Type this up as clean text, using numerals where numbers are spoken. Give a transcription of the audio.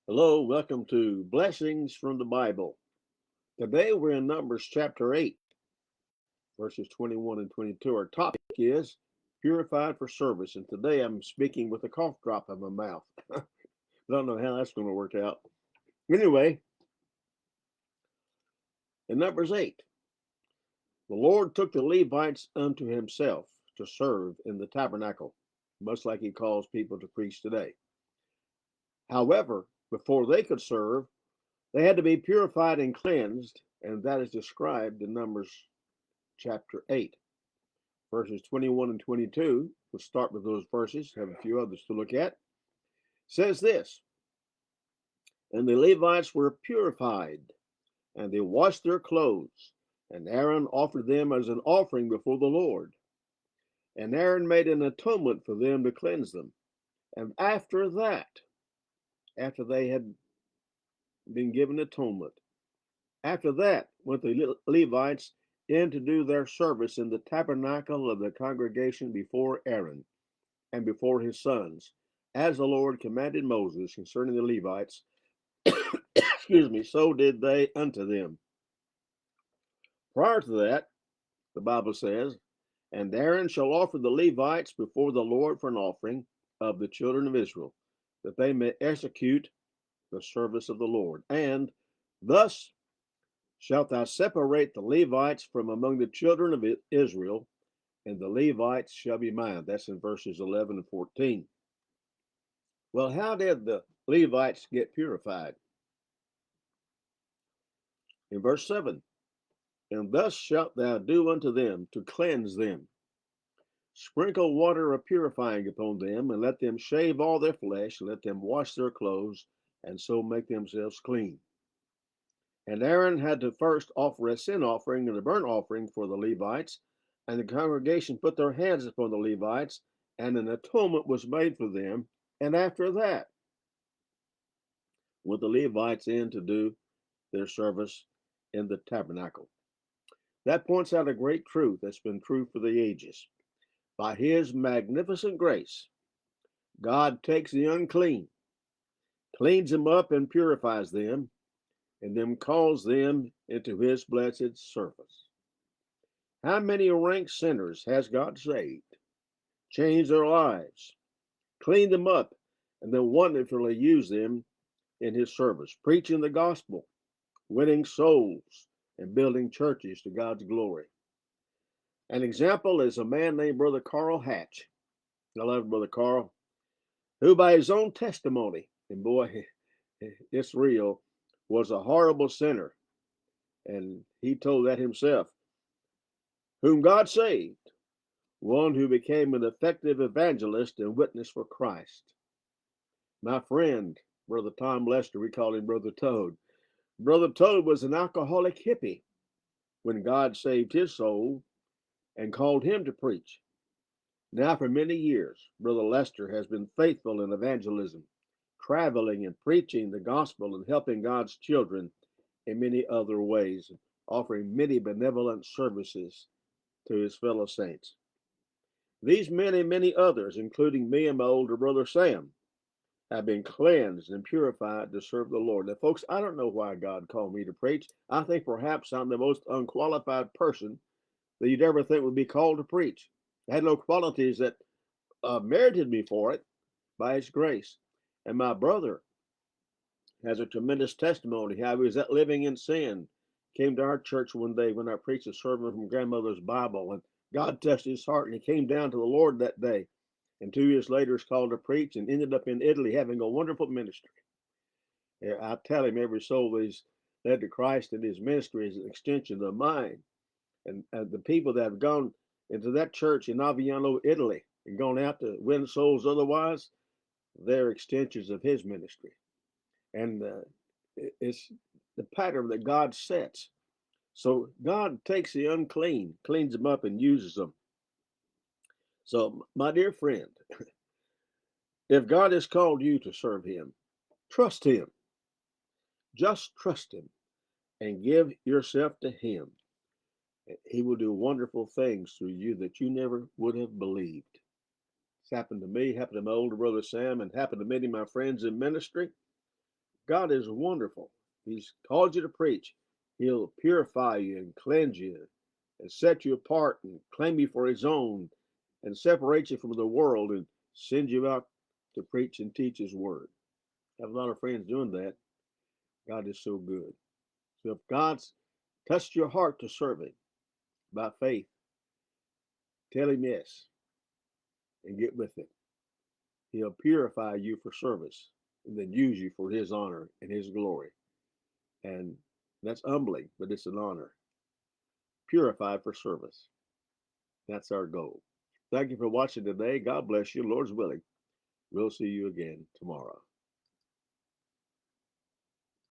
Hello, welcome to Blessings from the Bible. Today we're in Numbers chapter 8, verses 21 and 22. Our topic is Purified for Service, and today I'm speaking with a cough drop in my mouth. I don't know how that's going to work out. Anyway, in Numbers 8, the Lord took the Levites unto himself to serve in the tabernacle, much like he calls people to preach today. However, before they could serve, they had to be purified and cleansed, and that is described in Numbers chapter 8, verses 21 and 22. We'll start with those verses, have a few others to look at. Says this, and the Levites were purified, and they washed their clothes, and Aaron offered them as an offering before the Lord. And Aaron made an atonement for them to cleanse them. And after they had been given atonement, after that went the Levites in to do their service in the tabernacle of the congregation before Aaron and before his sons, as the Lord commanded Moses concerning the Levites. Excuse me, so did they unto them. Prior to that, the Bible says, and Aaron shall offer the Levites before the Lord for an offering of the children of Israel, that they may execute the service of the Lord. And thus shalt thou separate the Levites from among the children of Israel, and the Levites shall be mine. That's in verses 11 and 14. Well, how did the Levites get purified? In verse 7, and thus shalt thou do unto them to cleanse them. Sprinkle water of purifying upon them, and let them shave all their flesh, and let them wash their clothes, and so make themselves clean. And Aaron had to first offer a sin offering and a burnt offering for the Levites, and the congregation put their hands upon the Levites, and an atonement was made for them. And after that, went the Levites in to do their service in the tabernacle. That points out a great truth that's been true for the ages. By his magnificent grace, God takes the unclean, cleans them up and purifies them, and then calls them into his blessed service. How many rank sinners has God saved, changed their lives, cleaned them up, and then wonderfully used them in his service, preaching the gospel, winning souls, and building churches to God's glory. An example is a man named Brother Carl Hatch. I love Brother Carl, who by his own testimony, and boy, it's real, was a horrible sinner. And he told that himself, whom God saved, one who became an effective evangelist and witness for Christ. My friend, Brother Tom Lester, we call him Brother Toad. Brother Toad was an alcoholic hippie when God saved his soul and called him to preach. Now, for many years, Brother Lester has been faithful in evangelism, traveling and preaching the gospel and helping God's children in many other ways, offering many benevolent services to his fellow saints. These men and many others, including me and my older brother Sam, have been cleansed and purified to serve the Lord. Now, folks, I don't know why God called me to preach. I think perhaps I'm the most unqualified person that you'd ever think would be called to preach. I had no qualities that merited me for it by his grace. And my brother has a tremendous testimony how he was at living in sin. Came to our church one day when I preached a sermon from grandmother's Bible, and God touched his heart, and he came down to the Lord that day. And 2 years later, was called to preach and ended up in Italy having a wonderful ministry. I tell him every soul that he's led to Christ in his ministry is an extension of mine. And the people that have gone into that church in Aviano, Italy, and gone out to win souls otherwise, they're extensions of his ministry. And it's the pattern that God sets. So God takes the unclean, cleans them up, and uses them. So, my dear friend, if God has called you to serve him, trust him. Just trust him and give yourself to him. He will do wonderful things through you that you never would have believed. It's happened to me, happened to my older brother Sam, and happened to many of my friends in ministry. God is wonderful. He's called you to preach. He'll purify you and cleanse you and set you apart and claim you for his own and separate you from the world and send you out to preach and teach his word. I have a lot of friends doing that. God is so good. So if God's touched your heart to serve him by faith, tell him yes and get with him. He'll purify you for service and then use you for his honor and his glory. And that's humbling, but it's an honor. Purified for service. That's our goal. Thank you for watching today. God bless you. Lord's willing. We'll see you again tomorrow.